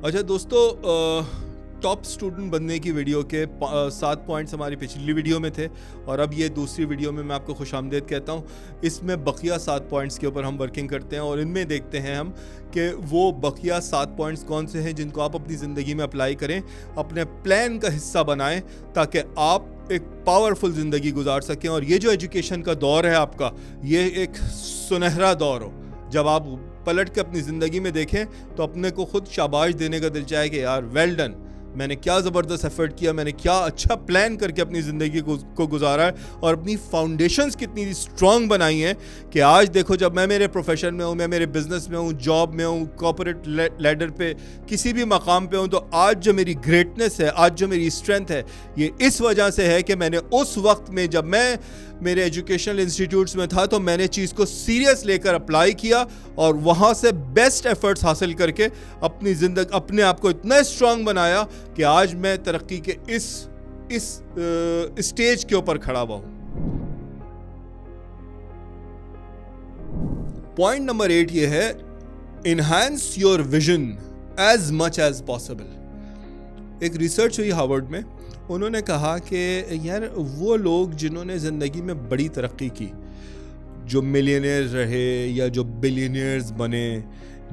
अच्छा दोस्तों, top student बनने की वीडियो के 7 पॉइंट्स हमारी पिछली वीडियो में थे और अब ये दूसरी वीडियो में मैं आपको खुशामदीद कहता हूँ। इसमें बकिया 7 पॉइंट्स के ऊपर हम वर्किंग करते हैं और इनमें देखते हैं हम कि वो बकिया 7 पॉइंट्स कौन से हैं जिनको आप अपनी ज़िंदगी में अप्लाई करें, अपने प्लान का हिस्सा बनाएं ताकि आप एक पावरफुल ज़िंदगी गुजार सकें। और ये जो एजुकेशन का दौर है आपका, ये एक सुनहरा दौर हो। जब आप पलट के अपनी ज़िंदगी में देखें तो अपने को खुद शाबाश देने का दिल चाहे कि यार वेल डन, मैंने क्या ज़बरदस्त एफर्ट किया, मैंने क्या अच्छा प्लान करके अपनी ज़िंदगी को गुजारा है और अपनी फाउंडेशंस कितनी स्ट्रांग बनाई हैं कि आज देखो जब मैं मेरे प्रोफेशन में हूँ, मैं मेरे बिजनेस में हूँ, जॉब में हूँ, कॉर्पोरेट लैडर पे किसी भी मकाम पे हूँ, तो आज जो मेरी ग्रेटनेस है, आज जो मेरी स्ट्रेंथ है, ये इस वजह से है कि मैंने उस वक्त में जब मैं मेरे एजुकेशनल इंस्टीट्यूट्स में था तो मैंने चीज़ को सीरियस लेकर अप्लाई किया और वहाँ से बेस्ट एफर्ट्स हासिल करके अपनी ज़िंदगी अपने आप को इतना स्ट्रांग बनाया कि आज मैं तरक्की के इस स्टेज के ऊपर खड़ा हुआ हूँ। पॉइंट नंबर 8 ये है, enhance your vision as much as possible. एक रिसर्च हुई हार्वर्ड में, उन्होंने कहा कि यार वो लोग जिन्होंने ज़िंदगी में बड़ी तरक्की की, जो मिलियनियर रहे या जो बिलियनियर्स बने,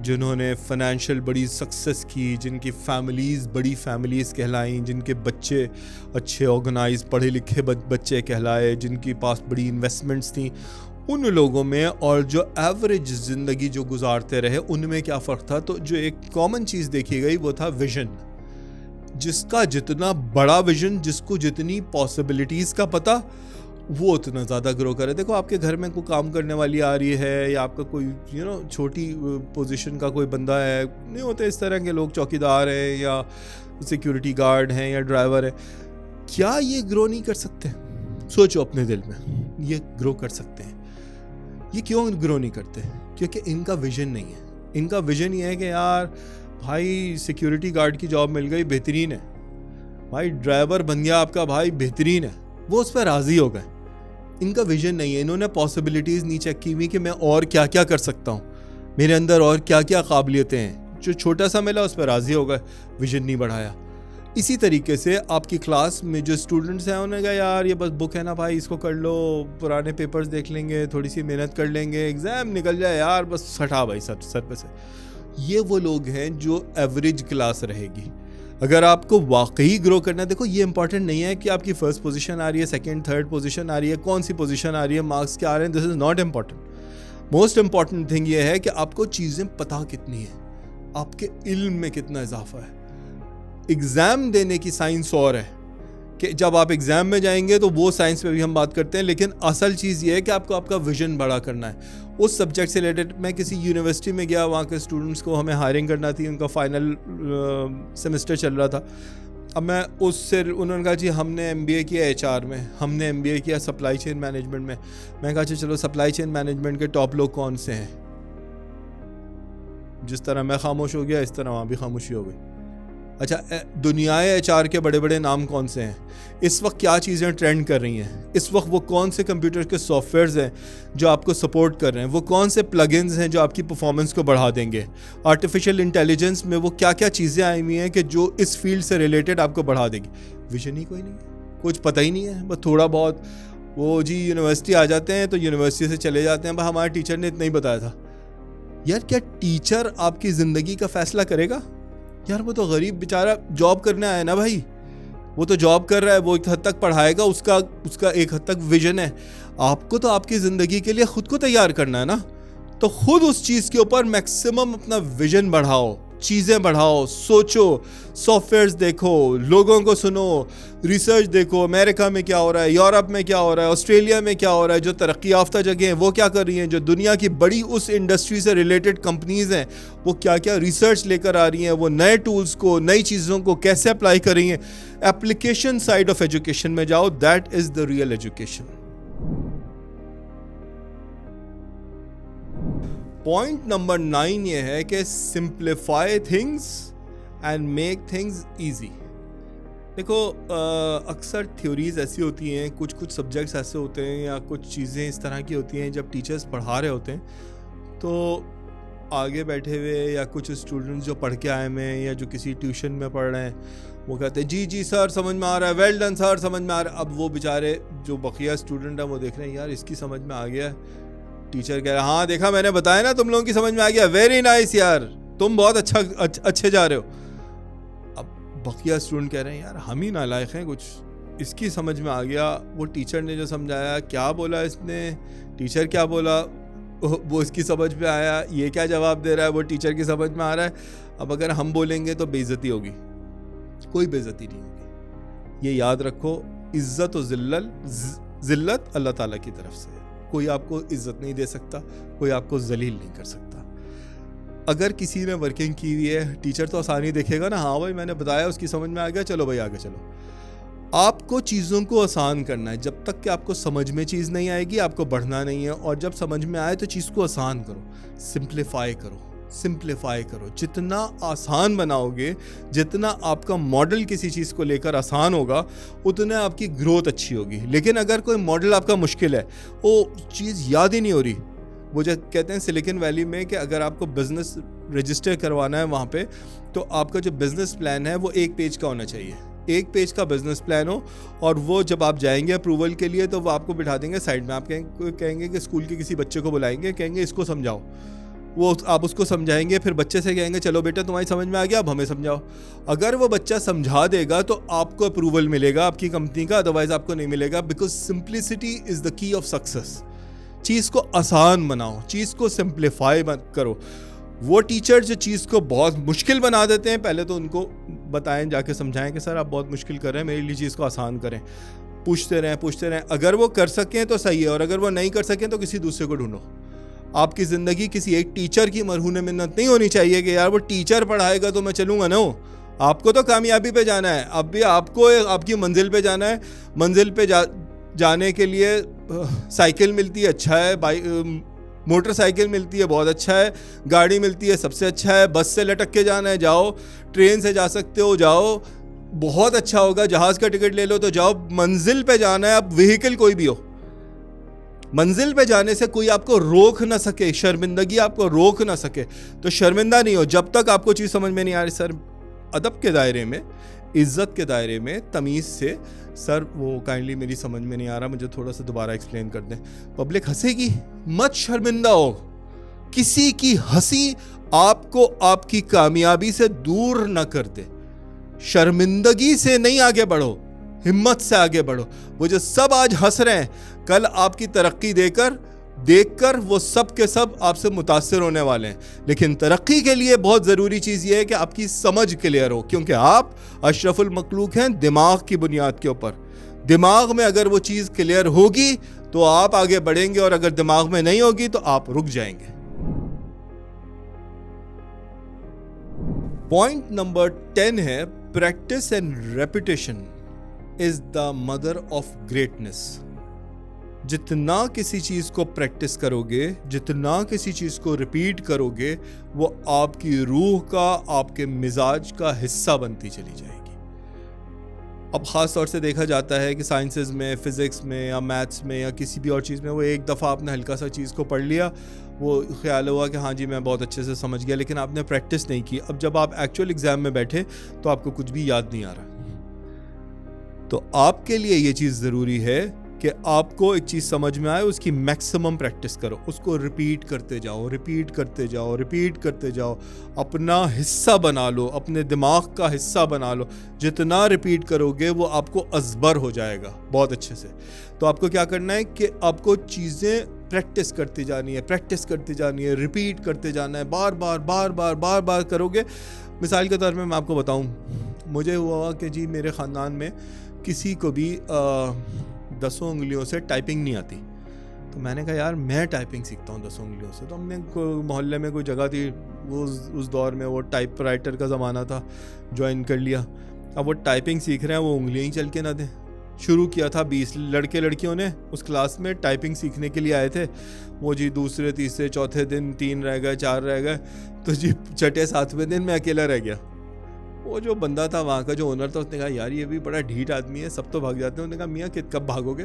जिन्होंने फाइनेंशियल बड़ी सक्सेस की, जिनकी फैमिलीज़ बड़ी फैमिलीज़ कहलाईं, जिनके बच्चे अच्छे ऑर्गेनाइज पढ़े लिखे बच्चे कहलाए, जिनके पास बड़ी इन्वेस्टमेंट्स थी, उन लोगों में और जो एवरेज ज़िंदगी जो गुजारते रहे उनमें क्या फ़र्क था। तो जो एक कॉमन चीज़ देखी गई वो था विज़न। जिसका जितना बड़ा विजन, जिसको जितनी पॉसिबिलिटीज़ का पता, वो उतना ज़्यादा ग्रो करे। देखो आपके घर में कोई काम करने वाली आ रही है या आपका कोई छोटी पोजीशन का कोई बंदा है, नहीं होते इस तरह के लोग, चौकीदार हैं या सिक्योरिटी गार्ड हैं या ड्राइवर है, क्या ये ग्रो नहीं कर सकते? सोचो अपने दिल में, ये ग्रो कर सकते हैं। ये क्यों ग्रो नहीं करते? क्योंकि इनका विजन नहीं है। इनका विजन ये है कि यार भाई सिक्योरिटी गार्ड की जॉब मिल गई, बेहतरीन है, भाई ड्राइवर बन गया आपका भाई, बेहतरीन है, वो उस पर राज़ी हो गए। इनका विजन नहीं है, इन्होंने पॉसिबिलिटीज़ नहीं चेक की हुई कि मैं और क्या क्या कर सकता हूँ, मेरे अंदर और क्या क्या काबिलियतें हैं। जो छोटा सा मिला उस पर राज़ी हो गए, विजन नहीं बढ़ाया। इसी तरीके से आपकी क्लास में जो स्टूडेंट्स हैं उन्होंने कहा यार ये बस बुक है ना भाई, इसको कर लो, पुराने पेपर्स देख लेंगे, थोड़ी सी मेहनत कर लेंगे, एग्ज़ाम निकल जाए यार, बस हटा भाई सर पे से। ये वो लोग हैं जो एवरेज क्लास रहेगी। अगर आपको वाकई ग्रो करना है, देखो ये इंपॉर्टेंट नहीं है कि आपकी फर्स्ट पोजीशन आ रही है, सेकंड थर्ड पोजीशन आ रही है, कौन सी पोजीशन आ रही है, मार्क्स क्या आ रहे हैं, this is not important. Most important thing ये है कि आपको चीज़ें पता कितनी है, आपके इल्म में कितना इजाफा है। एग्ज़ाम देने की साइंस और है कि जब आप एग्ज़ाम में जाएंगे तो वो साइंस पे भी हम बात करते हैं, लेकिन असल चीज़ ये है कि आपको आपका विजन बड़ा करना है। उस सब्जेक्ट से रिलेटेड मैं किसी यूनिवर्सिटी में गया, वहाँ के स्टूडेंट्स को हमें हायरिंग करना थी, उनका फाइनल सेमेस्टर चल रहा था। अब मैं उससे, उन्होंने कहा जी हमने MBA किया HR में, हमने MBA किया सप्लाई चेन मैनेजमेंट में। मैं कहा चलो सप्लाई चेन मैनेजमेंट के टॉप लोग कौन से हैं? जिस तरह मैं खामोश हो गया, इस तरह वहाँ भी खामोशी हो गई। अच्छा, दुनियाए HR के बड़े बड़े नाम कौन से हैं? इस वक्त क्या चीज़ें ट्रेंड कर रही हैं? इस वक्त वो कौन से कंप्यूटर के सॉफ्टवेयर्स हैं जो आपको सपोर्ट कर रहे हैं? वो कौन से प्लगइन्स हैं जो आपकी परफॉर्मेंस को बढ़ा देंगे? आर्टिफिशियल इंटेलिजेंस में वो क्या क्या चीज़ें आई हुई हैं कि जो इस फील्ड से रिलेटेड आपको बढ़ा देगी? विजन ही कोई नहीं है, कुछ पता ही नहीं है। बस थोड़ा बहुत वो जी यूनिवर्सिटी आ जाते हैं तो यूनिवर्सिटी से चले जाते हैं, हमारे टीचर ने इतना ही बताया था। यार क्या टीचर आपकी ज़िंदगी का फैसला करेगा? यार वो तो गरीब बेचारा जॉब करने आया ना भाई, वो तो जॉब कर रहा है, वो एक हद तक पढ़ाएगा, उसका एक हद तक विजन है। आपको तो आपकी ज़िंदगी के लिए खुद को तैयार करना है ना, तो खुद उस चीज़ के ऊपर मैक्सिमम अपना विजन बढ़ाओ, चीज़ें बढ़ाओ, सोचो, सॉफ्टवेयर्स देखो, लोगों को सुनो, रिसर्च देखो, अमेरिका में क्या हो रहा है, यूरोप में क्या हो रहा है, ऑस्ट्रेलिया में क्या हो रहा है, जो तरक्की याफ्ता जगह हैं वो क्या कर रही हैं, जो दुनिया की बड़ी उस इंडस्ट्री से रिलेटेड कंपनीज़ हैं वो क्या क्या रिसर्च लेकर आ रही हैं, वो नए टूल्स को, नई चीज़ों को कैसे अप्लाई कर रही हैं। एप्लीकेशन साइड ऑफ एजुकेशन में जाओ, that is the real education. Point number 9 ये है कि simplify things and make things easy. देखो अक्सर थ्योरीज ऐसी होती हैं, कुछ सब्जेक्ट्स ऐसे होते हैं या कुछ चीज़ें इस तरह की होती हैं, जब टीचर्स पढ़ा रहे होते हैं तो आगे बैठे हुए या कुछ स्टूडेंट्स जो पढ़ के आए हुए हैं या जो किसी ट्यूशन में पढ़ रहे हैं, वो कहते हैं जी जी सर समझ में आ रहा है, वेल डन सर समझ में आ रहा है। अब वो बेचारे जो बकिया स्टूडेंट है वो देख रहे हैं यार इसकी समझ में आ गया। टीचर कह रहा है हाँ देखा मैंने बताया ना तुम लोगों की समझ में आ गया, वेरी नाइस यार तुम बहुत अच्छे जा रहे हो। अब बकिया स्टूडेंट कह रहे हैं यार हम ही नालायक हैं, कुछ इसकी समझ में आ गया, वो टीचर ने जो समझाया क्या बोला इसने, टीचर क्या बोला वो इसकी समझ में आया, ये क्या जवाब दे रहा है वो टीचर की समझ में आ रहा है। अब अगर हम बोलेंगे तो बेइज्जती होगी, कोई बेइज्जती नहीं होगी। ये याद रखो, इज्जत और जिल्लत अल्लाह ताला की तरफ से है। कोई आपको इज्जत नहीं दे सकता, कोई आपको जलील नहीं कर सकता। अगर किसी ने वर्किंग की हुई है, टीचर तो आसानी देखेगा ना, हाँ भाई मैंने बताया उसकी समझ में आ गया, चलो भाई आगे चलो। आपको चीज़ों को आसान करना है। जब तक कि आपको समझ में चीज़ नहीं आएगी आपको बढ़ना नहीं है, और जब समझ में आए तो चीज़ को आसान करो, सिंप्लीफाई करो, सिंप्लीफाई करो। जितना आसान बनाओगे, जितना आपका मॉडल किसी चीज़ को लेकर आसान होगा, उतना आपकी ग्रोथ अच्छी होगी। लेकिन अगर कोई मॉडल आपका मुश्किल है, वो चीज़ याद ही नहीं हो रही, वो जो कहते हैं सिलिकॉन वैली में कि अगर आपको बिजनेस रजिस्टर करवाना है वहाँ पे, तो आपका जो बिजनेस प्लान है वो 1 पेज का होना चाहिए, 1 पेज का बिजनेस प्लान हो। और वो जब आप जाएंगे अप्रूवल के लिए तो वो आपको बिठा देंगे साइड में, आप कहेंगे कि स्कूल के किसी बच्चे को बुलाएंगे, कहेंगे इसको समझाओ, वो आप उसको समझाएंगे, फिर बच्चे से कहेंगे चलो बेटा तुम्हारी समझ में आ गया अब हमें समझाओ। अगर वो बच्चा समझा देगा तो आपको अप्रूवल मिलेगा आपकी कंपनी का, अदरवाइज आपको नहीं मिलेगा। Because simplicity is the key of success. चीज़ को आसान बनाओ, चीज़ को सिंप्लीफाई करो। वो टीचर जो चीज़ को बहुत मुश्किल बना देते हैं, पहले तो उनको बताएं, जाके समझाएं कि सर आप बहुत मुश्किल कर रहे हैं, मेरे लिए चीज़ को आसान करें। पूछते रहें। अगर वो कर सकें तो सही है, और अगर वो नहीं कर सकें तो किसी दूसरे को ढूंढो। आपकी ज़िंदगी किसी एक टीचर की मरहून मिन्नत नहीं होनी चाहिए कि यार वो टीचर पढ़ाएगा तो मैं चलूँगा। ना, आपको तो कामयाबी पे जाना है, अब भी आपको आपकी मंजिल पे जाना है। मंजिल पे जाने के लिए साइकिल मिलती है, अच्छा है, मोटरसाइकिल मिलती है, बहुत अच्छा है, गाड़ी मिलती है, सबसे अच्छा है, बस से लटक के जाना है जाओ, ट्रेन से जा सकते हो जाओ, बहुत अच्छा होगा, जहाज़ का टिकट ले लो तो जाओ। मंजिल पे जाना है, अब व्हीकल कोई भी हो, मंजिल पे जाने से कोई आपको रोक ना सके, शर्मिंदगी आपको रोक ना सके, तो शर्मिंदा नहीं हो। जब तक आपको चीज़ समझ में नहीं आ रही, सर अदब के दायरे में, इज़्ज़त के दायरे में, तमीज़ से, सर वो काइंडली मेरी समझ में नहीं आ रहा, मुझे थोड़ा सा दोबारा एक्सप्लेन कर दें। पब्लिक हंसेगी, मत शर्मिंदा हो। किसी की हंसी आपको आपकी कामयाबी से दूर न कर दे। शर्मिंदगी से नहीं आगे बढ़ो, हिम्मत से आगे बढ़ो। वो जो सब आज हंस रहे हैं, कल आपकी तरक्की देखकर वो सब के सब आपसे मुतासिर होने वाले हैं। लेकिन तरक्की के लिए बहुत ज़रूरी चीज़ ये है कि आपकी समझ क्लियर हो, क्योंकि आप अशरफुल मखलूक हैं दिमाग की बुनियाद के ऊपर। दिमाग में अगर वो चीज़ क्लियर होगी तो आप आगे बढ़ेंगे, और अगर दिमाग में नहीं होगी तो आप रुक जाएंगे। पॉइंट नंबर 10 है, practice and repetition is the mother of greatness. जितना किसी चीज़ को प्रैक्टिस करोगे, जितना किसी चीज़ को रिपीट करोगे, वो आपकी रूह का, आपके मिजाज का हिस्सा बनती चली जाएगी। अब ख़ास तौर से देखा जाता है कि साइंसेस में, फिज़िक्स में या मैथ्स में या किसी भी और चीज़ में, वो एक दफ़ा आपने हल्का सा चीज़ को पढ़ लिया, वो ख्याल हुआ कि हाँ जी मैं बहुत अच्छे से समझ गया, लेकिन आपने प्रैक्टिस नहीं की। अब जब आप एक्चुअल एग्ज़ाम में बैठे तो आपको कुछ भी याद नहीं आ रहा। तो आपके लिए ये चीज़ ज़रूरी है कि आपको एक चीज़ समझ में आए, उसकी मैक्सिमम प्रैक्टिस करो, उसको रिपीट करते जाओ, रिपीट करते जाओ, रिपीट करते जाओ, अपना हिस्सा बना लो, अपने दिमाग का हिस्सा बना लो। जितना रिपीट करोगे वो आपको अज़बर हो जाएगा बहुत अच्छे से। तो आपको क्या करना है कि आपको चीज़ें प्रैक्टिस करती जानी है, प्रैक्टिस करती जानी है, रिपीट करते जाना है, बार बार करोगे। मिसाल के तौर पे मैं आपको बताऊं, मुझे हुआ कि जी मेरे ख़ानदान में किसी को भी 10 उंगलियों से टाइपिंग नहीं आती, तो मैंने कहा यार मैं टाइपिंग सीखता हूँ 10 उंगलियों से। तो हमने मोहल्ले में कोई जगह थी, वो उस दौर में वो टाइपराइटर का ज़माना था, ज्वाइन कर लिया। अब वो टाइपिंग सीख रहे हैं, वो उंगलियाँ ही चल के ना दें। शुरू किया था 20 लड़के लड़कियों ने उस क्लास में टाइपिंग सीखने के लिए आए थे। वो जी दूसरे तीसरे चौथे दिन 3 रह गए, 4 रह गए, तो जी छठे 7वें दिन मैं अकेला रह गया। वो जो बंदा था वहाँ का, जो ओनर था, उसने कहा यार ये भी बड़ा ढीठ आदमी है, सब तो भाग जाते हैं। उन्होंने कहा मियाँ कब भागोगे?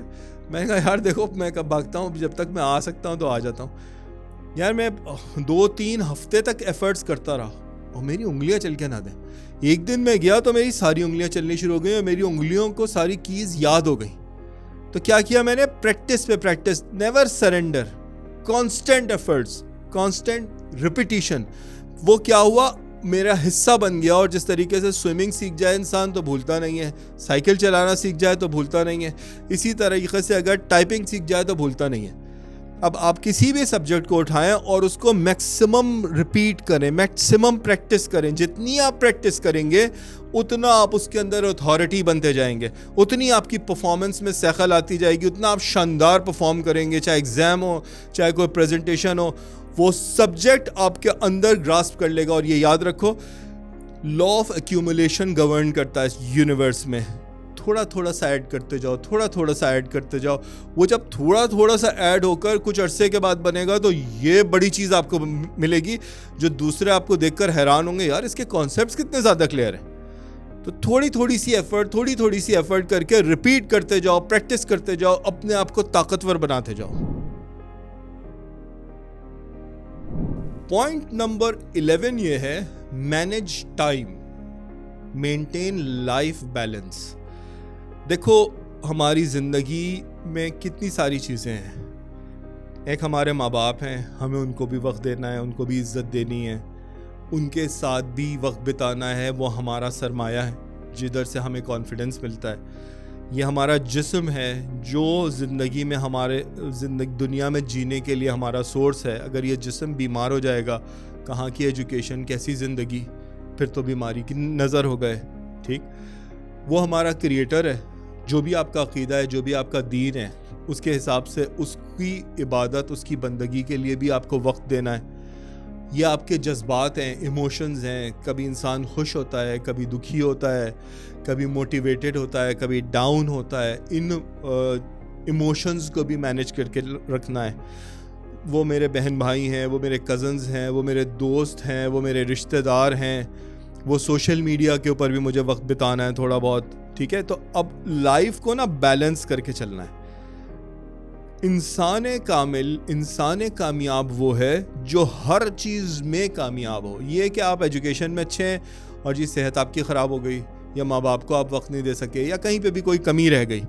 मैंने कहा यार देखो मैं कब भागता हूँ, जब तक मैं आ सकता हूँ तो आ जाता हूँ। यार मैं 2-3 हफ्ते तक एफर्ट्स करता रहा और मेरी उंगलियां चल के ना दें। एक दिन मैं गया तो मेरी सारी उंगलियां चलनी शुरू हो गई और मेरी उंगलियों को सारी कीज याद हो गई। तो क्या किया मैंने, प्रैक्टिस पे practice, never surrender, constant efforts, constant repetition. वो क्या हुआ, मेरा हिस्सा बन गया। और जिस तरीके से स्विमिंग सीख जाए इंसान तो भूलता नहीं है, साइकिल चलाना सीख जाए तो भूलता नहीं है, इसी तरीके से अगर टाइपिंग सीख जाए तो भूलता नहीं है। अब आप किसी भी सब्जेक्ट को उठाएं और उसको मैक्सिमम रिपीट करें, मैक्सिमम प्रैक्टिस करें। जितनी आप प्रैक्टिस करेंगे उतना आप उसके अंदर अथॉरिटी बनते जाएंगे, उतनी आपकी परफॉर्मेंस में सैखल आती जाएगी, उतना आप शानदार परफॉर्म करेंगे। चाहे एग्जाम हो, चाहे कोई प्रेजेंटेशन हो, वो सब्जेक्ट आपके अंदर ग्रास्प कर लेगा। और ये याद रखो, लॉ ऑफ एक्यूमुलेशन गवर्न करता है इस यूनिवर्स में। थोड़ा थोड़ा सा ऐड करते जाओ, थोड़ा थोड़ा सा ऐड करते जाओ। वो जब थोड़ा थोड़ा सा ऐड होकर कुछ अरसे के बाद बनेगा तो ये बड़ी चीज़ आपको मिलेगी जो दूसरे आपको देखकर हैरान होंगे, यार इसके कॉन्सेप्ट्स कितने ज़्यादा क्लियर हैं। तो थोड़ी थोड़ी सी एफर्ट करके रिपीट करते जाओ, प्रैक्टिस करते जाओ, अपने आप को ताकतवर बनाते जाओ। पॉइंट नंबर 11 ये है, manage time, maintain life balance. देखो हमारी ज़िंदगी में कितनी सारी चीज़ें हैं। एक हमारे माँ बाप हैं, हमें उनको भी वक्त देना है, उनको भी इज़्ज़त देनी है, उनके साथ भी वक्त बिताना है। वो हमारा सरमाया है जिधर से हमें कॉन्फिडेंस मिलता है। ये हमारा जिस्म है जो ज़िंदगी में हमारे दुनिया में जीने के लिए हमारा सोर्स है। अगर ये जिस्म बीमार हो जाएगा, कहाँ की एजुकेशन, कैसी ज़िंदगी, फिर तो बीमारी की नज़र हो गए। ठीक, वो हमारा क्रिएटर है। जो भी आपका अक़ीदा है, जो भी आपका दीन है, उसके हिसाब से उसकी इबादत, उसकी बंदगी के लिए भी आपको वक्त देना है। ये आपके जज्बात हैं, इमोशंस हैं। कभी इंसान खुश होता है, कभी दुखी होता है, कभी मोटिवेटेड होता है, कभी डाउन होता है। इन इमोशंस को भी मैनेज करके रखना है। वो मेरे बहन भाई हैं, वो मेरे कज़न्स हैं, वो मेरे दोस्त हैं, वो मेरे रिश्तेदार हैं, वो सोशल मीडिया के ऊपर भी मुझे वक्त बिताना है थोड़ा बहुत। ठीक है, तो अब लाइफ को ना बैलेंस करके चलना है। इंसान कामयाब वो है जो हर चीज़ में कामयाब हो। ये कि आप एजुकेशन में अच्छे हैं और जी सेहत आपकी ख़राब हो गई, या माँ बाप को आप वक्त नहीं दे सके, या कहीं पे भी कोई कमी रह गई,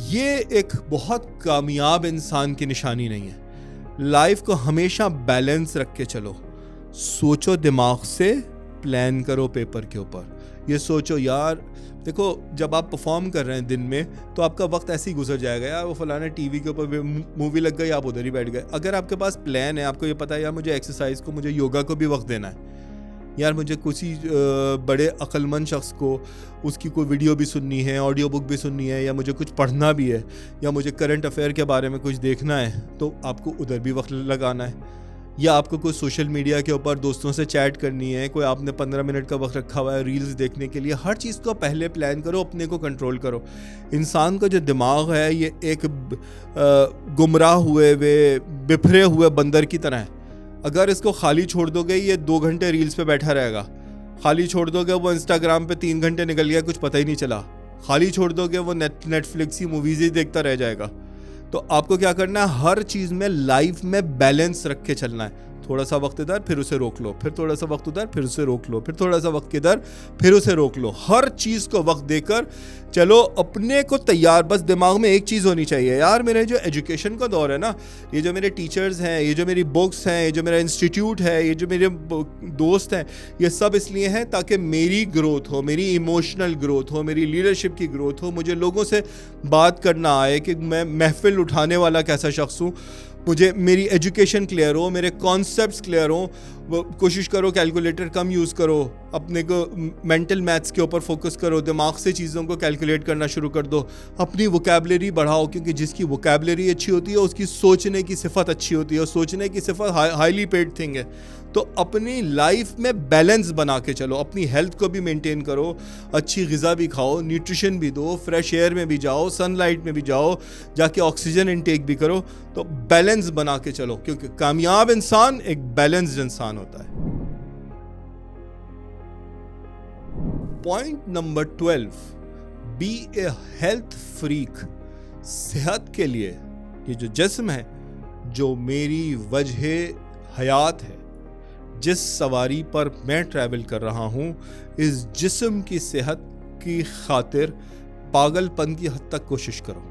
ये एक बहुत कामयाब इंसान की निशानी नहीं है। लाइफ को हमेशा बैलेंस रख के चलो। सोचो दिमाग से, प्लान करो पेपर के ऊपर। ये सोचो यार, देखो जब आप परफॉर्म कर रहे हैं दिन में तो आपका वक्त ऐसे ही गुजर जाएगा, यार वो फलाना टीवी के ऊपर मूवी लग गई, आप उधर ही बैठ गए। अगर आपके पास प्लान है, आपको ये पता है यार मुझे एक्सरसाइज को, मुझे योगा को भी वक्त देना है, यार मुझे किसी बड़े अक्लमंद शख्स को उसकी कोई वीडियो भी सुननी है, ऑडियो बुक भी सुननी है, या मुझे कुछ पढ़ना भी है, या मुझे करंट अफेयर के बारे में कुछ देखना है, तो आपको उधर भी वक्त लगाना है। या आपको कोई सोशल मीडिया के ऊपर दोस्तों से चैट करनी है, कोई आपने 15 मिनट का वक्त रखा हुआ है रील्स देखने के लिए। हर चीज़ को पहले प्लान करो, अपने को कंट्रोल करो। इंसान का जो दिमाग है ये एक गुमराह हुए वे बिखरे हुए बंदर की तरह है। अगर इसको खाली छोड़ दोगे ये 2 घंटे रील्स पे बैठा रहेगा। खाली छोड़ दोगे वो इंस्टाग्राम पे 3 घंटे निकल गया, कुछ पता ही नहीं चला। खाली छोड़ दोगे वो नेटफ्लिक्स की मूवीज़ ही देखता रह जाएगा। तो आपको क्या करना है, हर चीज़ में लाइफ में बैलेंस रख के चलना है। थोड़ा सा वक्त इधर, फिर उसे रोक लो, फिर थोड़ा सा वक्त उधर, फिर उसे रोक लो, फिर थोड़ा सा वक्त इधर, फिर उसे रोक लो। हर चीज़ को वक्त देकर चलो, अपने को तैयार। बस दिमाग में एक चीज़ होनी चाहिए, यार मेरे जो एजुकेशन का दौर है ना, ये जो मेरे टीचर्स हैं, ये जो मेरी बुक्स हैं, ये जो मेरा इंस्टीट्यूट है, ये जो मेरे दोस्त हैं, ये सब इसलिए हैं ताकि मेरी ग्रोथ हो, मेरी इमोशनल ग्रोथ हो, मेरी लीडरशिप की ग्रोथ हो, मुझे लोगों से बात करना आए कि मैं महफिल उठाने वाला कैसा शख्स हूँ, मुझे मेरी एजुकेशन क्लियर हो, मेरे कॉन्सेप्ट्स क्लियर हो। कोशिश करो कैलकुलेटर कम यूज़ करो, अपने को मेंटल मैथ्स के ऊपर फोकस करो, दिमाग से चीज़ों को कैलकुलेट करना शुरू कर दो, अपनी वोकैबलरी बढ़ाओ, क्योंकि जिसकी वोकैबलरी अच्छी होती है उसकी सोचने की सिफत अच्छी होती है, और सोचने की सिफत हाईली पेड थिंग है। तो अपनी लाइफ में बैलेंस बना के चलो, अपनी हेल्थ को भी मेंटेन करो, अच्छी ग़िज़ा भी खाओ, न्यूट्रिशन भी दो, फ्रेश एयर में भी जाओ, सनलाइट में भी जाओ, जाके ऑक्सीजन इनटेक भी करो। तो बैलेंस बना के चलो, क्योंकि कामयाब इंसान एक बैलेंस्ड इंसान होता है। पॉइंट नंबर 12, बी ए हेल्थ फ्रीक। सेहत के लिए ये जो जिस्म है, जो मेरी वजह हयात है, जिस सवारी पर मैं ट्रैवल कर रहा हूँ, इस जिस्म की सेहत की खातिर पागलपन की हद तक कोशिश करो।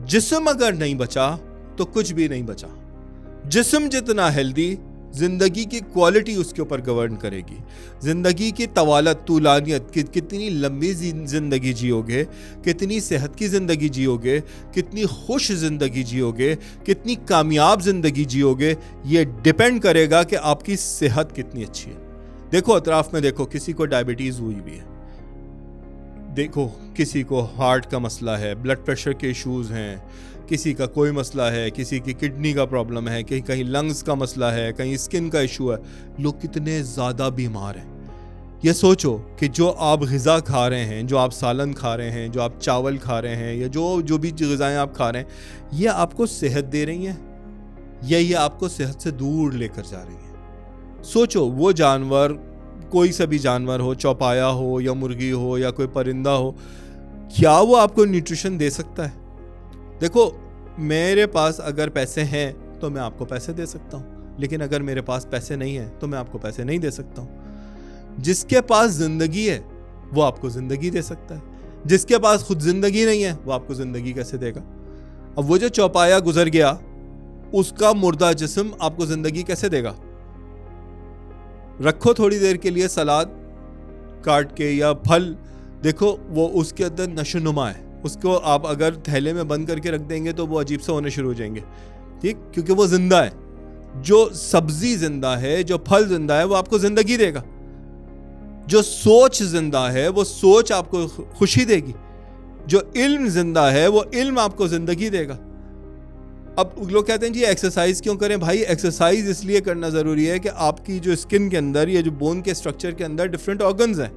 जिस्म अगर नहीं बचा तो कुछ भी नहीं बचा। जिस्म जितना हेल्दी, जिंदगी की क्वालिटी उसके ऊपर गवर्न करेगी। जिंदगी की तवालत, तूलानियत, कितनी लंबी जिंदगी जियोगे, कितनी सेहत की जिंदगी जियोगे, कितनी खुश जिंदगी जियोगे, कितनी कामयाब जिंदगी जियोगे, ये डिपेंड करेगा कि आपकी सेहत कितनी अच्छी है। देखो अतराफ में देखो, किसी को डायबिटीज हुई भी है, देखो किसी को हार्ट का मसला है, ब्लड प्रेशर के इश्यूज हैं, किसी का कोई मसला है, किसी की किडनी का प्रॉब्लम है, कहीं लंग्स का मसला है, कहीं स्किन का इशू है। लोग कितने ज़्यादा बीमार हैं। ये सोचो कि जो आप ग़िज़ा खा रहे हैं, जो आप सालन खा रहे हैं, जो आप चावल खा रहे हैं, या जो भी ग़िज़ाएँ आप खा रहे हैं, ये आपको सेहत दे रही हैं या ये आपको सेहत से दूर लेकर जा रही हैं? सोचो, वो जानवर, कोई सा भी जानवर हो, चौपाया हो या मुर्गी हो या कोई परिंदा हो, क्या वो आपको न्यूट्रिशन दे सकता है? देखो, मेरे पास अगर पैसे हैं तो मैं आपको पैसे दे सकता हूँ, लेकिन अगर मेरे पास पैसे नहीं है तो मैं आपको पैसे नहीं दे सकता हूँ। जिसके पास जिंदगी है वो आपको जिंदगी दे सकता है, जिसके पास खुद जिंदगी नहीं है वो आपको जिंदगी कैसे देगा? अब वो जो चौपाया गुजर गया, उसका मुर्दा जिस्म आपको जिंदगी कैसे देगा? रखो थोड़ी देर के लिए सलाद काट के या फल, देखो वो उसके अंदर नशोनुमा है, उसको आप अगर थैले में बंद करके रख देंगे तो वो अजीब से होने शुरू हो जाएंगे, ठीक, क्योंकि वो जिंदा है। जो सब्जी जिंदा है, जो फल जिंदा है, वो आपको जिंदगी देगा। जो सोच जिंदा है वो सोच आपको खुशी देगी। जो इल्म जिंदा है वो इल्म आपको जिंदगी देगा। अब लोग कहते हैं जी एक्सरसाइज क्यों करें? भाई एक्सरसाइज इसलिए करना ज़रूरी है कि आपकी जो स्किन के अंदर या जो बोन के स्ट्रक्चर के अंदर डिफरेंट ऑर्गन्स हैं,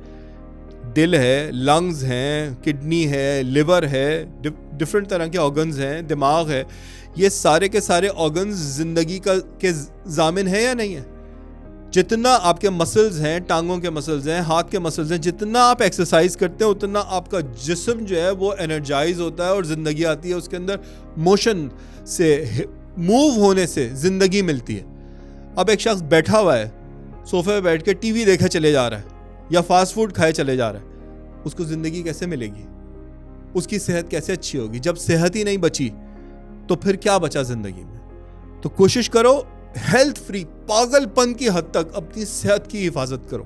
दिल है, लंग्स हैं, किडनी है, लिवर है, डिफरेंट तरह के ऑर्गन्स हैं, दिमाग है, ये सारे के सारे ऑर्गन्स ज़िंदगी के ज़ामिन है या नहीं है? जितना आपके मसल्स हैं, टांगों के मसल्स हैं, हाथ के मसल्स हैं, जितना आप एक्सरसाइज करते हैं उतना आपका जिस्म जो है वो एनर्जाइज होता है और ज़िंदगी आती है उसके अंदर। मोशन से, मूव होने से ज़िंदगी मिलती है। अब एक शख्स बैठा हुआ है, सोफे पे बैठ के टीवी देखे चले जा रहा है या फास्ट फूड खाए चले जा रहा है, उसको ज़िंदगी कैसे मिलेगी? उसकी सेहत कैसे अच्छी होगी? जब सेहत ही नहीं बची तो फिर क्या बचा ज़िंदगी में? तो कोशिश करो हेल्थ फ्री, पागलपन की हद तक अपनी सेहत की हिफाजत करो।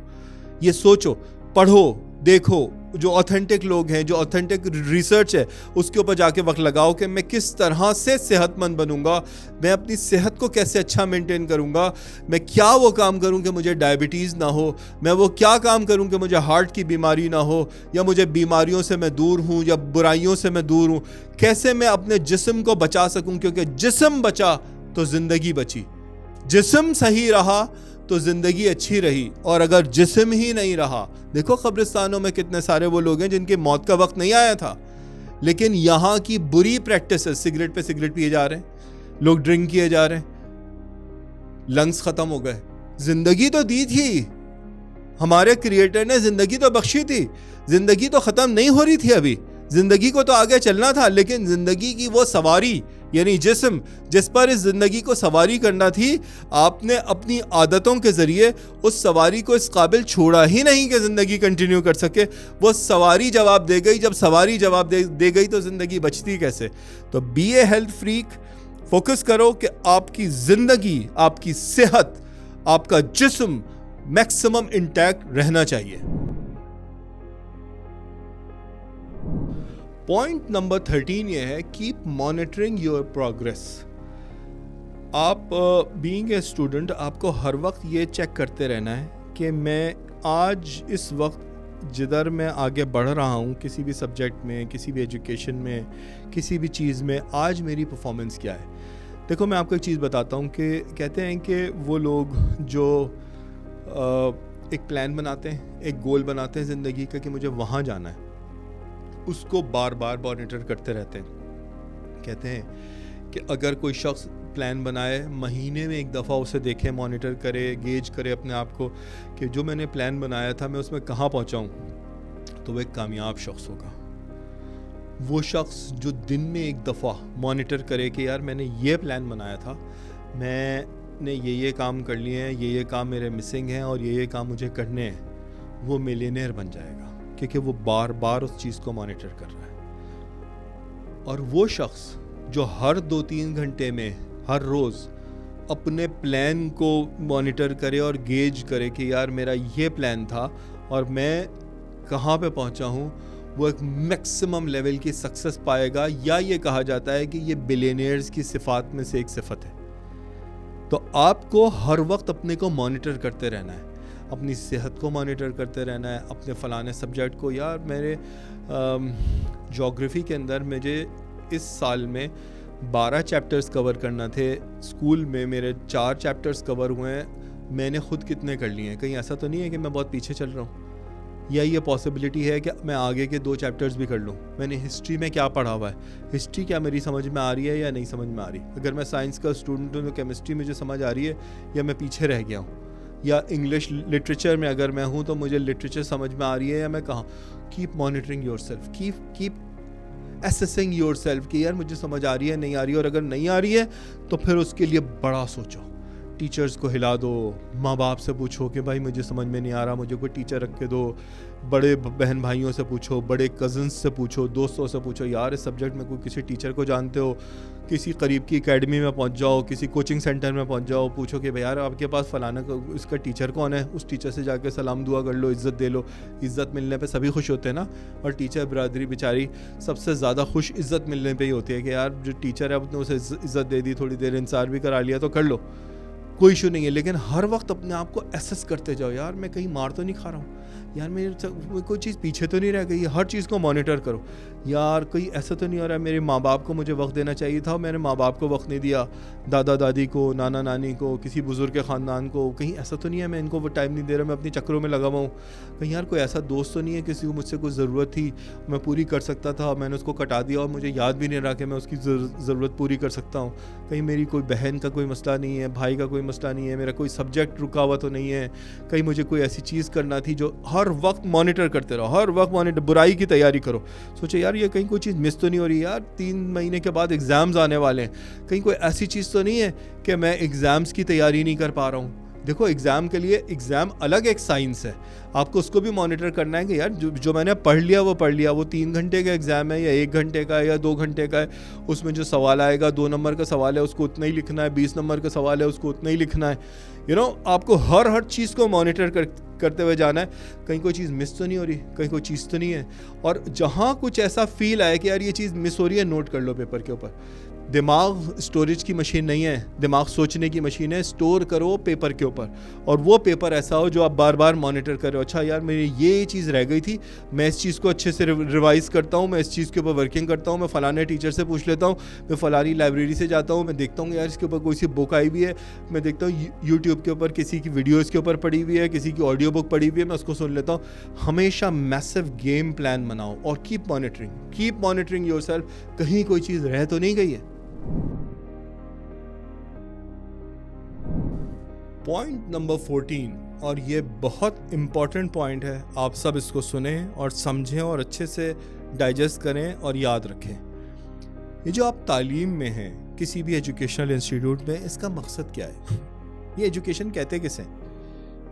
ये सोचो, पढ़ो, देखो, जो ऑथेंटिक लोग हैं, जो ऑथेंटिक रिसर्च है, उसके ऊपर जाके वक्त लगाओ कि मैं किस तरह से सेहतमंद बनूंगा, मैं अपनी सेहत को कैसे अच्छा मेंटेन करूंगा, मैं क्या वो काम करूं कि मुझे डायबिटीज़ ना हो, मैं वो क्या काम करूं कि मुझे हार्ट की बीमारी ना हो, या मुझे बीमारियों से मैं दूर हूं या बुराइयों से मैं दूर हूं। कैसे मैं अपने जिस्म को बचा सकूं, क्योंकि जिस्म बचा तो ज़िंदगी बची। जिस्म सही रहा तो जिंदगी अच्छी रही, और अगर जिस्म ही नहीं रहा, देखो कब्रिस्तानों में कितने सारे वो लोग हैं जिनकी मौत का वक्त नहीं आया था, लेकिन यहाँ की बुरी प्रैक्टिस, सिगरेट पे सिगरेट पिए जा रहे हैं, लोग ड्रिंक किए जा रहे हैं, लंग्स खत्म हो गए। जिंदगी तो दी थी, हमारे क्रिएटर ने जिंदगी तो बख्शी थी, जिंदगी तो खत्म नहीं हो रही थी, अभी जिंदगी को तो आगे चलना था, लेकिन जिंदगी की वो सवारी यानी जिस्म जिस पर इस जिंदगी को सवारी करना थी, आपने अपनी आदतों के जरिए उस सवारी को इस काबिल छोड़ा ही नहीं कि जिंदगी कंटिन्यू कर सके। वो सवारी जवाब दे गई, जब सवारी जवाब दे गई तो जिंदगी बचती कैसे? तो बी ए हेल्थ फ्रीक, फोकस करो कि आपकी जिंदगी, आपकी सेहत, आपका जिस्म मैक्सिमम इंटैक्ट रहना चाहिए। पॉइंट नंबर 13 ये है, कीप मॉनिटरिंग योर प्रोग्रेस। आप बीइंग ए स्टूडेंट, आपको हर वक्त ये चेक करते रहना है कि मैं आज इस वक्त जिधर मैं आगे बढ़ रहा हूँ, किसी भी सब्जेक्ट में, किसी भी एजुकेशन में, किसी भी चीज़ में, आज मेरी परफॉर्मेंस क्या है। देखो, मैं आपको एक चीज़ बताता हूँ कि कहते हैं कि वो लोग जो एक प्लान बनाते हैं, एक गोल बनाते हैं ज़िंदगी का कि मुझे वहाँ जाना है, उसको बार बार मॉनिटर करते रहते हैं। कहते हैं कि अगर कोई शख्स प्लान बनाए, महीने में एक दफ़ा उसे देखे, मॉनिटर करे, गेज करे अपने आप को कि जो मैंने प्लान बनाया था मैं उसमें कहाँ पहुँचा हूँ, तो वो एक कामयाब शख्स होगा। वो शख्स जो दिन में एक दफ़ा मॉनिटर करे कि यार मैंने ये प्लान बनाया था, मैंने ये काम कर लिए हैं, ये काम मेरे मिसिंग हैं और ये काम मुझे करने हैं, वो मिलियनेयर बन जाएगा, क्योंकि वो बार बार उस चीज़ को मॉनिटर कर रहा है। और वो शख्स जो हर 2-3 घंटे में हर रोज़ अपने प्लान को मॉनिटर करे और गेज करे कि यार मेरा ये प्लान था और मैं कहाँ पे पहुँचा हूँ, वो एक मैक्सिमम लेवल की सक्सेस पाएगा। या ये कहा जाता है कि ये बिलियनियर्स की सिफात में से एक सिफत है। तो आपको हर वक्त अपने को मॉनिटर करते रहना है, अपनी सेहत को मॉनिटर करते रहना है, अपने फ़लाने सब्जेक्ट को। यार मेरे ज्योग्राफी के अंदर मुझे इस साल में 12 चैप्टर्स कवर करना थे, स्कूल में मेरे 4 चैप्टर्स कवर हुए हैं, मैंने खुद कितने कर लिए हैं? कहीं ऐसा तो नहीं है कि मैं बहुत पीछे चल रहा हूँ? या ये पॉसिबिलिटी है कि मैं आगे के 2 चैप्टर्स भी कर लूँ? मैंने हिस्ट्री में क्या पढ़ा हुआ है, हिस्ट्री क्या मेरी समझ में आ रही है या नहीं समझ में आ रही? अगर मैं साइंस का स्टूडेंट हूँ तो केमिस्ट्री मुझे समझ आ रही है या मैं पीछे रह गया हूँ? या इंग्लिश लिटरेचर में अगर मैं हूँ तो मुझे लिटरेचर समझ में आ रही है या मैं कहाँ? Keep monitoring your self, keep assessing your self कि यार मुझे समझ आ रही है नहीं आ रही है। और अगर नहीं आ रही है तो फिर उसके लिए बड़ा सोचो, टीचर्स को हिला दो, माँ बाप से पूछो कि भाई मुझे समझ में नहीं आ रहा, मुझे कोई टीचर रख के दो, बड़े बहन भाइयों से पूछो, बड़े कज़न्स से पूछो, दोस्तों से पूछो, यार इस सब्जेक्ट में कोई किसी टीचर को जानते हो, किसी करीब की एकेडमी में पहुंच जाओ, किसी कोचिंग सेंटर में पहुंच जाओ, पूछो कि भाई यार आपके पास फ़लाना इसका टीचर कौन है, उस टीचर से जाके सलाम दुआ कर लो, इज़्ज़त दे लो। इज़्ज़त मिलने पे सभी खुश होते हैं ना, और टीचर बरादरी बेचारी सबसे ज़्यादा खुश इज़्ज़त मिलने पे ही होती है कि यार जो टीचर है आपने उसे इज़्ज़त दे दी, थोड़ी देर इंतज़ार भी करा लिया तो कर लो, कोई इशू नहीं है। लेकिन हर वक्त अपने आप को एसेस करते जाओ, यार मैं कहीं मार तो नहीं खा रहा हूँ, यार मेरे कोई चीज़ पीछे तो नहीं रह गई। हर चीज़ को मॉनिटर करो, यार कोई ऐसा तो नहीं हो रहा है मेरे माँ बाप को मुझे वक्त देना चाहिए था, मैंने माँ बाप को वक्त नहीं दिया, दादा दादी को, नाना नानी को, किसी बुज़ुर्ग के ख़ानदान को, कहीं ऐसा तो नहीं है मैं इनको वो टाइम नहीं दे रहा, मैं अपनी चक्करों में लगा हुआ हूँ। कहीं यार कोई ऐसा दोस्त तो नहीं है किसी को मुझसे कुछ ज़रूरत थी, मैं पूरी कर सकता था, मैंने उसको कटा दिया और मुझे याद भी नहीं रहा कि मैं उसकी ज़रूरत पूरी कर सकता हूँ। कहीं मेरी कोई बहन का कोई मसला नहीं है, भाई का कोई मसला नहीं है, मेरा कोई सब्जेक्ट रुका हुआ तो नहीं है, कहीं मुझे कोई ऐसी चीज़ करना थी जो हर वक्त मॉनिटर करते रहो, हर वक्त मॉनिटर। बुराई की तैयारी करो, सोचो यार ये कहीं कोई चीज़ मिस तो नहीं हो रही, यार 3 महीने के बाद एग्ज़ाम्स आने वाले हैं, कहीं कोई ऐसी चीज़ तो नहीं है कि मैं एग्ज़ाम्स की तैयारी नहीं कर पा रहा हूँ। देखो एग्ज़ाम के लिए एग्ज़ाम अलग एक साइंस है, आपको उसको भी मॉनिटर करना है कि यार जो मैंने पढ़ लिया वो पढ़ लिया, वो 3 घंटे का एग्ज़ाम है या 1 घंटे का है या 2 घंटे का है, उसमें जो सवाल आएगा 2 नंबर का सवाल है उसको उतना ही लिखना है, 20 नंबर का सवाल है उसको उतना ही लिखना है। आपको हर चीज़ को मॉनिटर करते हुए जाना है, कहीं कोई चीज़ मिस तो नहीं हो रही, कहीं कोई चीज़ तो नहीं है। और जहाँ कुछ ऐसा फील आए कि यार ये चीज़ मिस हो रही है, नोट कर लो पेपर के ऊपर। दिमाग स्टोरेज की मशीन नहीं है, दिमाग सोचने की मशीन है, स्टोर करो पेपर के ऊपर, और वो पेपर ऐसा हो जो आप बार बार मॉनिटर करो। अच्छा यार मेरी ये चीज़ रह गई थी, मैं इस चीज़ को अच्छे से रिवाइज़ करता हूँ, मैं इस चीज़ के ऊपर वर्किंग करता हूँ, मैं फ़लाने टीचर से पूछ लेता हूँ, मैं फ़लानी लाइब्रेरी से जाता हूँ, मैं देखता हूँ यार इसके ऊपर कोई सी बुक आई हुई है, मैं देखता हूँ यूट्यूब के ऊपर किसी की वीडियोज़ के ऊपर पड़ी हुई है, किसी की ऑडियो बुक पड़ी हुई है, मैं उसको सुन लेता हूँ। हमेशा मैसिव गेम प्लान बनाओ और कीप मॉनिटरिंग योरसेल्फ, कहीं कोई चीज़ रह तो नहीं गई है। पॉइंट नंबर 14, और ये बहुत इम्पॉर्टेंट पॉइंट है, आप सब इसको सुने और समझें और अच्छे से डाइजेस्ट करें और याद रखें। ये जो आप तालीम में हैं किसी भी एजुकेशनल इंस्टीट्यूट में, इसका मकसद क्या है? ये एजुकेशन कहते किसे?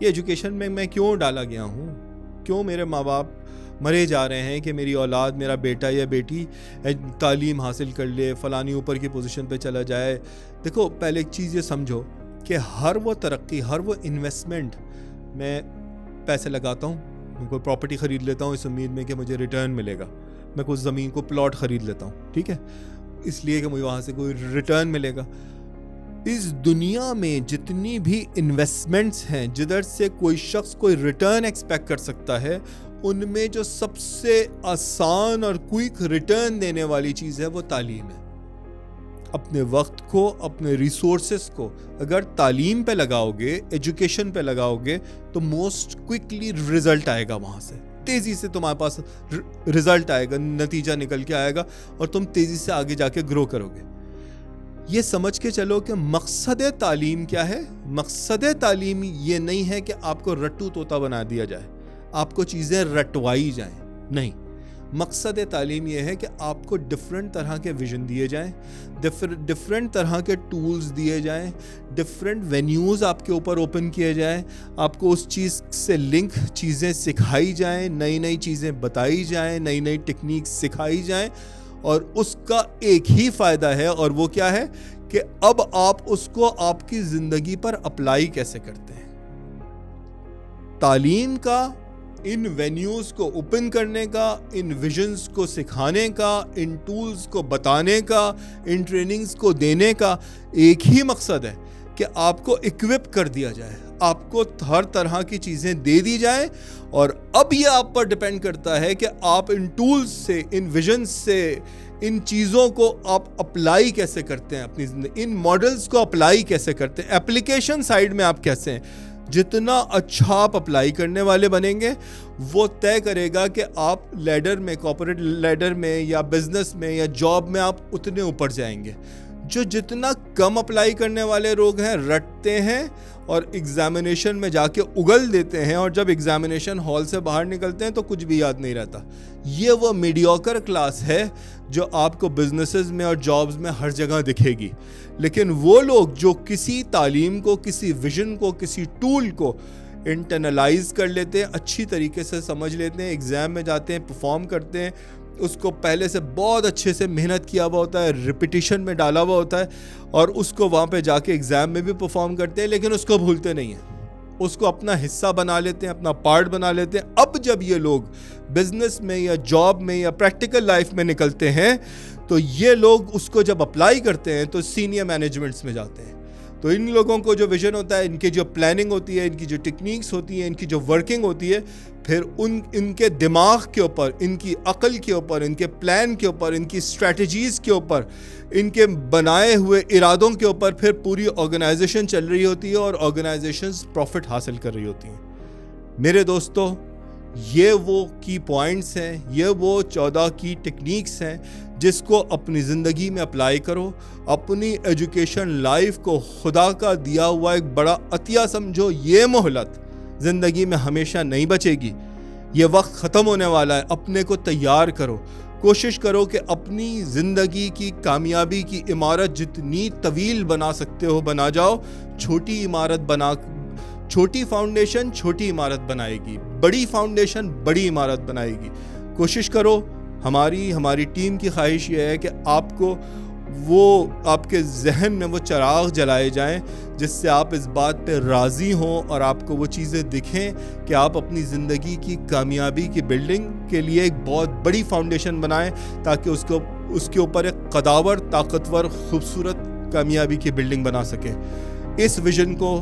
ये एजुकेशन में मैं क्यों डाला गया हूँ? क्यों मेरे माँ बाप मरे जा रहे हैं कि मेरी औलाद, मेरा बेटा या बेटी तालीम हासिल कर ले, फ़लानी ऊपर की पोजीशन पे चला जाए? देखो पहले एक चीज़ ये समझो कि हर वो तरक्की, हर वो इन्वेस्टमेंट, मैं पैसे लगाता हूँ, मैं कोई प्रॉपर्टी ख़रीद लेता हूँ इस उम्मीद में कि मुझे रिटर्न मिलेगा, मैं कुछ ज़मीन को प्लॉट ख़रीद लेता हूँ, ठीक है, इसलिए कि मुझे वहाँ से कोई रिटर्न मिलेगा। इस दुनिया में जितनी भी इन्वेस्टमेंट्स हैं जिधर से कोई शख्स कोई रिटर्न एक्सपेक्ट कर सकता है, उनमें जो सबसे आसान और क्विक रिटर्न देने वाली चीज़ है वो तालीम है। अपने वक्त को, अपने रिसोर्सेस को अगर तालीम पे लगाओगे, एजुकेशन पे लगाओगे, तो मोस्ट क्विकली रिजल्ट आएगा, वहाँ से तेज़ी से तुम्हारे पास रिजल्ट आएगा, नतीजा निकल के आएगा और तुम तेज़ी से आगे जाके ग्रो करोगे। ये समझ के चलो कि मकसद तालीम क्या है। मकसद तालीम ये नहीं है कि आपको रट्टू तोता बना दिया जाए, आपको चीज़ें रटवाई जाएं, नहीं। मकसद तालीम यह है कि आपको डिफरेंट तरह के विजन दिए जाएं, डिफरेंट तरह के टूल्स दिए जाएं, डिफरेंट वेन्यूज़ आपके ऊपर ओपन किए जाएं, आपको उस चीज़ से लिंक चीज़ें सिखाई जाएं, नई नई चीज़ें बताई जाएं, नई नई टेक्निक सिखाई जाएं। और उसका एक ही फ़ायदा है, और वो क्या है कि अब आप उसको आपकी ज़िंदगी पर अप्लाई कैसे करते हैं। तालीम का, इन वेन्यूज़ को ओपन करने का, इन विजन्स को सिखाने का, इन टूल्स को बताने का, इन ट्रेनिंग्स को देने का एक ही मकसद है कि आपको इक्विप कर दिया जाए, आपको हर तरह की चीज़ें दे दी जाए। और अब ये आप पर डिपेंड करता है कि आप इन टूल्स से, इन विजन्स से, इन चीज़ों को आप अप्लाई कैसे करते हैं अपनी ज़िंदगी, इन मॉडल्स को अप्लाई कैसे करते हैं, एप्लीकेशन साइड में आप कैसे हैं। जितना अच्छा आप अप्लाई करने वाले बनेंगे वो तय करेगा कि आप लैडर में, कॉर्पोरेट लैडर में या बिजनेस में या जॉब में आप उतने ऊपर जाएंगे। जो जितना कम अप्लाई करने वाले लोग हैं, रटते हैं और एग्जामिनेशन में जाके उगल देते हैं, और जब एग्जामिनेशन हॉल से बाहर निकलते हैं तो कुछ भी याद नहीं रहता। ये वो मीडियोकर क्लास है जो आपको बिजनेसेस में और जॉब्स में हर जगह दिखेगी। लेकिन वो लोग जो किसी तालीम को, किसी विजन को, किसी टूल को इंटरनलाइज कर लेते हैं, अच्छी तरीके से समझ लेते हैं, एग्ज़ाम में जाते हैं, परफॉर्म करते हैं, उसको पहले से बहुत अच्छे से मेहनत किया हुआ होता है, रिपीटिशन में डाला हुआ होता है, और उसको वहाँ पे जाके एग्ज़ाम में भी परफॉर्म करते हैं, लेकिन उसको भूलते नहीं हैं, उसको अपना हिस्सा बना लेते हैं, अपना पार्ट बना लेते हैं। अब जब ये लोग बिजनेस में या जॉब में या प्रैक्टिकल लाइफ में निकलते हैं तो ये लोग उसको जब अप्लाई करते हैं तो सीनियर मैनेजमेंट्स में जाते हैं। तो इन लोगों को जो विजन होता है, इनकी जो प्लानिंग होती है, इनकी जो टेक्निक्स होती हैं, इनकी जो वर्किंग होती है, फिर इनके दिमाग के ऊपर, इनकी अकल के ऊपर, इनके प्लान के ऊपर, इनकी स्ट्रैटेजीज़ के ऊपर, इनके बनाए हुए इरादों के ऊपर फिर पूरी ऑर्गेनाइजेशन चल रही होती है और ऑर्गेनाइजेशंस प्रॉफिट हासिल कर रही होती हैं। मेरे दोस्तों, ये वो की पॉइंट्स हैं, ये वो 14 की टेक्निक्स हैं जिसको अपनी ज़िंदगी में अप्लाई करो। अपनी एजुकेशन लाइफ को खुदा का दिया हुआ एक बड़ा अतिया समझो। ये मोहलत ज़िंदगी में हमेशा नहीं बचेगी, ये वक्त ख़त्म होने वाला है। अपने को तैयार करो, कोशिश करो कि अपनी ज़िंदगी की कामयाबी की इमारत जितनी तवील बना सकते हो बना जाओ। छोटी फाउंडेशन छोटी इमारत बनाएगी, बड़ी फाउंडेशन बड़ी इमारत बनाएगी। कोशिश करो। हमारी टीम की ख्वाहिश ये है कि आपको आपके जहन में वो चिराग जलाए जाएं जिससे आप इस बात पे राज़ी हों और आपको वो चीज़ें दिखें कि आप अपनी ज़िंदगी की कामयाबी की बिल्डिंग के लिए एक बहुत बड़ी फाउंडेशन बनाएं, ताकि उसके ऊपर एक कदावर, ताकतवर, खूबसूरत कामयाबी की बिल्डिंग बना सकें। इस विजन को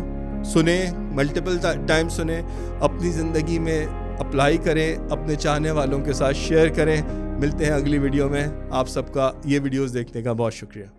सुने, मल्टीपल टाइम सुने, अपनी ज़िंदगी में अप्लाई करें, अपने चाहने वालों के साथ शेयर करें। मिलते हैं अगली वीडियो में। आप सबका ये वीडियोस देखने का बहुत शुक्रिया।